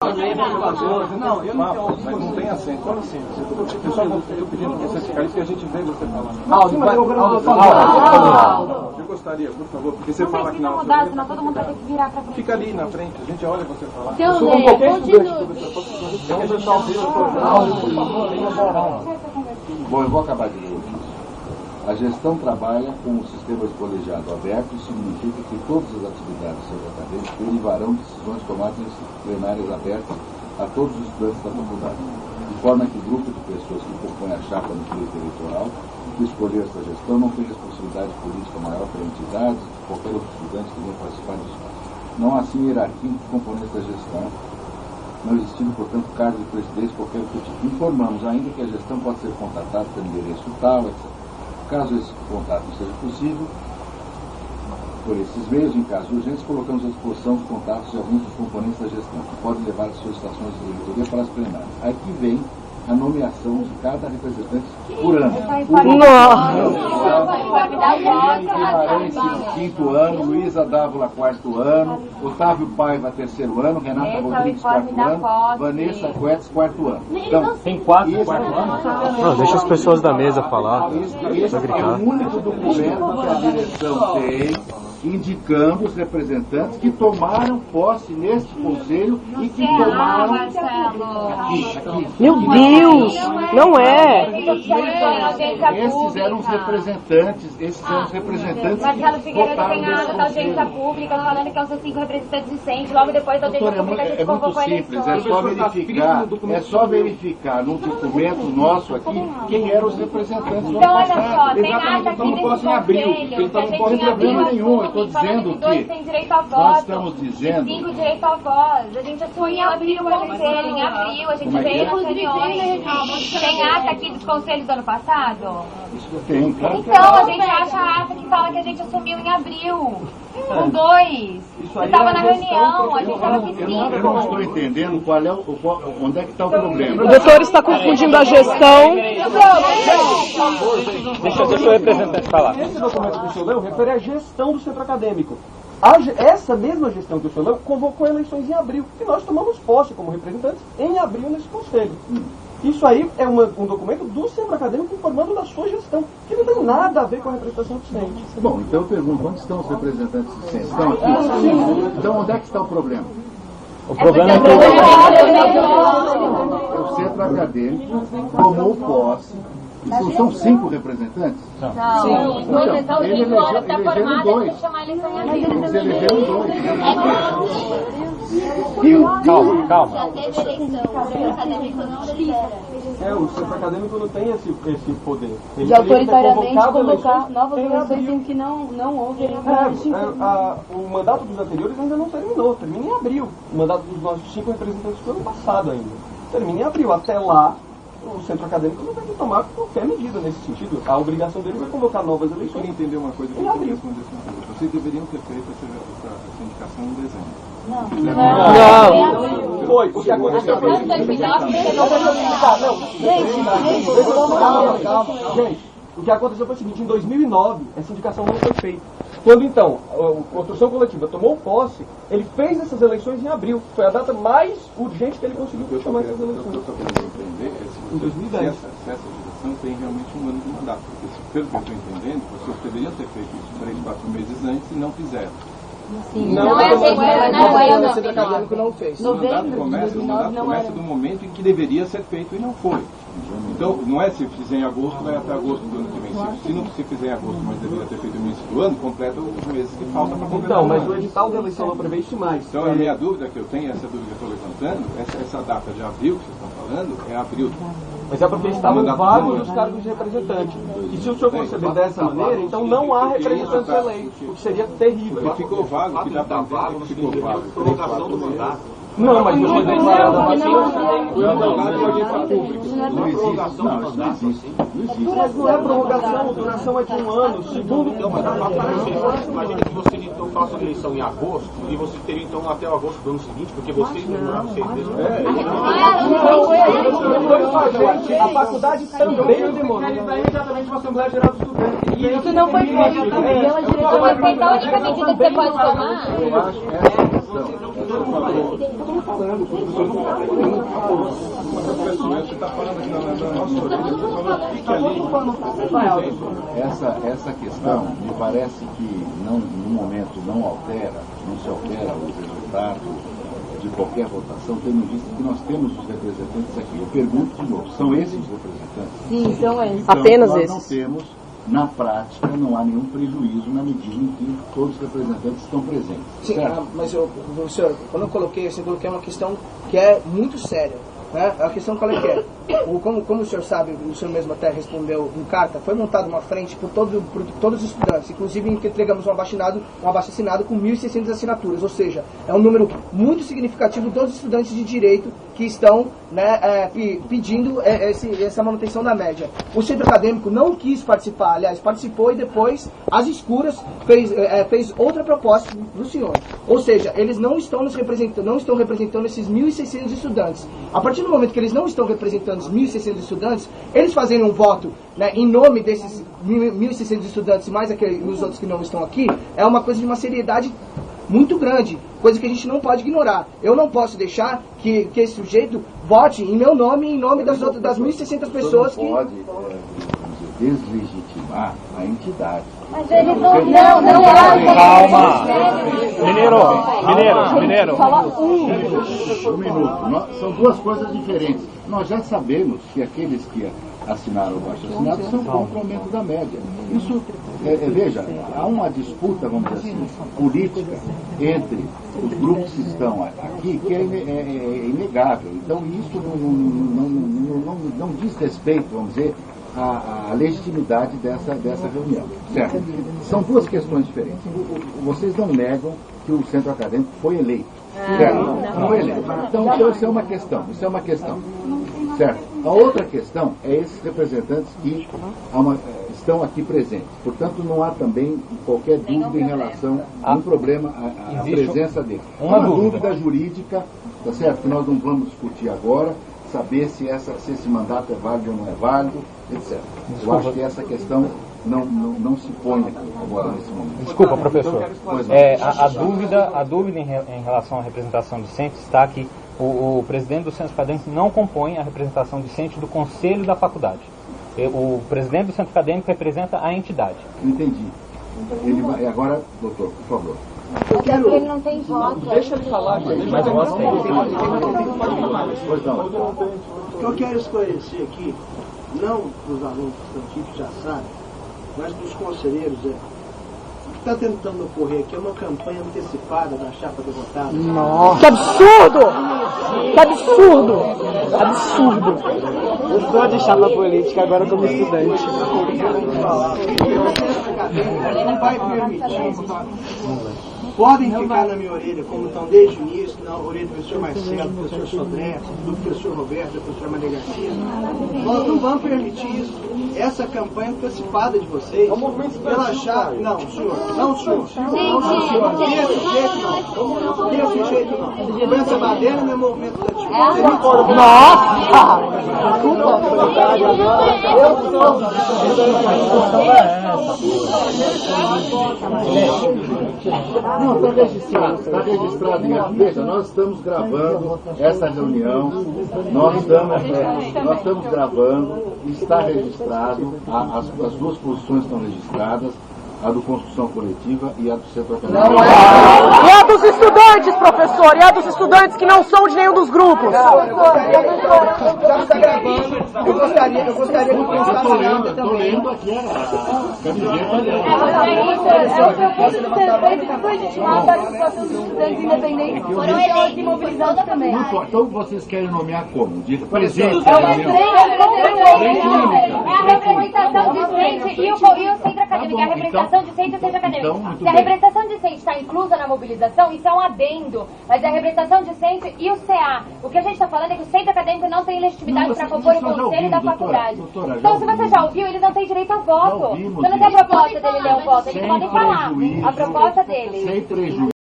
Não, eu não tenho assento. Como assim? Eu só estou pedindo para você ficar aí porque a gente vê você falar. Eu gostaria, por favor, porque você fala que não. Senão todo mundo vai ter que virar para frente. Fica ali na frente, a gente olha você falar. Seu Ney, Bom, eu vou acabar de ler isso. A gestão trabalha com o sistema de colegiado aberto, isso significa que todas as atividades acadêmicas derivarão decisões tomadas em plenárias abertas a todos os estudantes da faculdade, de forma que o grupo de pessoas que compõe a chapa no pleito eleitoral que escolher esta gestão não tem responsabilidade política maior para entidades que qualquer outro estudante que venha participar disso. Não há assim hierarquia entre os componentes da gestão, não existindo, portanto, cargo de presidência qualquer outro tipo. Informamos ainda que a gestão pode ser contatada pelo endereço tal, etc. Caso esse contato não seja possível, por esses meios, em casos urgentes, colocamos à disposição os contatos de alguns dos componentes da gestão, que podem levar as solicitações de diretoria para as plenárias. Aqui vem a nomeação de cada representante por ano. Guimarães, quinto ano, Luísa Dávila, quarto ano, Otávio Paiva, terceiro ano, Renata Rodrigues, quarto ano, Vanessa Coetes, quarto ano. Então, tem quatro anos? Não, deixa as pessoas da mesa falar. Esse é o único documento que a direção tem indicando os representantes que tomaram posse neste conselho e que tomaram... Meu Deus! Não é! Esses eram os representantes, Marcelo que Figueiredo votaram tem a nesse ata da audiência conselho. pública falando que são seus 5 representantes discentes, logo depois da audiência pública a gente convocou simples, eleições. é só verificar no documento nosso aqui quem eram os representantes do Então, ano olha passado. só, tem ata aqui desse conselho, que a gente Não tem problema nenhum, eu estou dizendo que tem direito a voto, nós estamos dizendo... 5 direito a voz, a gente assumiu em abril o conselho, em abril, a gente veio nas reuniões. Tem ata aqui dos conselhos do ano passado? Tem, claro. Então, a gente acha a ata que fala que a gente assumiu em abril, com 2. Você estava na reunião, a gente estava aqui 5. Eu não estou entendendo onde é que está o problema. O doutor está confundindo a gestão. Deixa o representante falar. Esse documento que o senhor leu refere à gestão do centro acadêmico. Essa mesma gestão que o senhor leu convocou eleições em abril, e nós tomamos posse como representantes em abril nesse conselho. Isso aí é um documento do centro acadêmico informando da sua gestão, que não tem nada a ver com a representação discente. Bom, então eu pergunto, onde estão os representantes discentes? Estão aqui? Então onde é que está o problema? O problema é que o centro acadêmico tomou posse. Isso são 5 representantes? Não. Ele elegeram 2. Eles elegeram 2. Calma. O centro acadêmico não tem esse poder. De autoritariamente convocar novas eleições em que não houve o mandato dos anteriores ainda não terminou, termina em abril. O mandato dos nossos 5 representantes foi ano passado ainda. Termina em abril. Até lá, o centro acadêmico não tem que tomar qualquer medida nesse sentido. A obrigação dele é convocar novas eleições. Eu queria entender uma coisa que eu responder. Vocês deveriam ter feito essa indicação em dezembro. Não. Foi. O que aconteceu foi o seguinte. Gente, o que aconteceu foi o seguinte: em 2009, essa indicação não foi feita. Quando então a construção coletiva tomou posse, ele fez essas eleições em abril. Foi a data mais urgente que ele conseguiu chamar essas eleições. Eu estou querendo entender em 2010. Se essa geração tem realmente um ano de mandato. Porque, pelo que eu estou entendendo, vocês deveriam ter feito isso 3, 4 meses antes e não fizeram. Não é o centro acadêmico não fez. O mandato começa do momento em que deveria ser feito e não foi. Então, não é se fizer em agosto, vai até agosto do ano que vem. Se não se fizer em agosto, mas deveria ter feito no início do ano, completa os meses que faltam para completar. Então, mas o edital da eleição não prevê isso mais. Então, a minha dúvida que eu tenho, essa dúvida que eu estou levantando, essa data de abril que vocês estão falando, é abril. Mas é porque estavam vagos os cargos de representante. E se o senhor conceber dessa maneira, então não há representantes eleitos, o que seria terrível. Porque ficou vago, que dá para entender que ficou vago. Prorrogação do mandato. Não, mas você tem Mas não é prorrogação, a duração é de 1 ano. Segundo. Imagina que você então faça a eleição em agosto e você teria então até o agosto do ano seguinte, porque vocês demoraram 6 meses. A faculdade também demorou. Exatamente uma Assembleia Geral dos Estudantes. Isso não foi feito pela direção. Então, a única medida que você pode tomar questão... Essa questão, me parece que no momento não se altera o resultado de qualquer votação, tendo visto que nós temos os representantes aqui. Eu pergunto de novo, são esses os representantes? Sim, são esses. Então, Apenas nós esses. não temos, na prática, não há nenhum prejuízo na medida em que todos os representantes estão presentes. Sim, certo? mas professor, quando eu coloquei uma questão que é muito séria. Né? A questão qual é que é? Como o senhor sabe, o senhor mesmo até respondeu em carta, foi montada uma frente por todos os estudantes, inclusive entregamos um abaixo-assinado com 1.600 assinaturas, ou seja, é um número muito significativo de todos os estudantes de direito que estão, né, pedindo essa manutenção da média. O centro acadêmico não quis participar, aliás, participou e depois, às escuras, fez outra proposta para o senhor. Ou seja, eles não estão representando esses 1.600 estudantes. A partir do momento que eles não estão representando os 1.600 estudantes, eles fazendo um voto, né, em nome desses 1.600 estudantes, mais os outros que não estão aqui, é uma coisa de uma seriedade muito grande, coisa que a gente não pode ignorar. Eu não posso deixar que esse sujeito vote em meu nome e em nome das 1.600 pessoas que... Pode deslegitimar a entidade. Mas eles não Calma! Mineiro! Fala Um minuto. São duas coisas diferentes. Nós já sabemos que aqueles que assinaram o baixo-assinado são contra o aumento da média. Isso, veja, há uma disputa, vamos dizer assim, política entre os grupos que estão aqui, que é inegável. Então, isso não diz respeito, vamos dizer, à legitimidade dessa reunião. Certo? São duas questões diferentes. Vocês não negam que o centro acadêmico foi eleito. Certo? Não foi eleito. Então, isso é uma questão. Certo? A outra questão é esses representantes que estão aqui presentes. Portanto, não há também qualquer dúvida em relação a um problema, à presença deles. Uma dúvida jurídica, tá certo? Que nós não vamos discutir agora, saber se esse mandato é válido ou não é válido, etc. Eu acho que essa questão não se põe agora nesse momento. Desculpa, professor. A dúvida em relação à representação discente está que o presidente do centro acadêmico não compõe a representação discente do conselho da faculdade. O presidente do centro acadêmico representa a entidade. Entendi. Agora, doutor, por favor. Ele não tem voto. Deixa ele falar, Mas eu gosto Pois não. O que eu quero esclarecer aqui, não para os alunos que estão aqui, que já sabem, mas para os conselheiros, o que está tentando ocorrer aqui é uma campanha antecipada da chapa derrotada. Nossa. Que absurdo! Que absurdo! Absurdo! Eu sou de chapa política agora como estudante. Não vai permitir. Podem ficar na minha orelha, como estão desde o início, na orelha do professor Marcelo, do professor Sodré, do professor Roberto, da professora Maria Garcia. Nós não vamos permitir isso. Essa campanha antecipada de vocês, relaxar. Não, senhor. Não, senhor. Desse jeito não. Movimento Madeira não é movimento estudantil. Nossa! Não, está registrado. Veja, nós estamos gravando essa reunião, nós estamos gravando, está registrado, as duas posições estão registradas, a do construção coletiva e a do setor acadêmico. E a dos estudantes, professor, e a dos estudantes que não são de nenhum dos grupos. Já está gravando. Eu gostaria que Estou lendo aqui a camiseta dela. Foi legitimar a participação dos estudantes independentes. Foram eleitos e mobilizados também. Então vocês querem nomear como? De presente? É a representação discente e o centro acadêmico. É a representação discente e o centro acadêmico. Se a representação discente está inclusa na mobilização, isso é um adendo. Mas é a representação discente e o CA. O que a gente está falando é que o centro acadêmico não tem legitimidade para compor o conselho da faculdade. Então, se você já ouviu, eles não têm direito ao voto. Você não tem a proposta dele ler o voto, eles podem falar. A proposta deles. Sem prejuízo.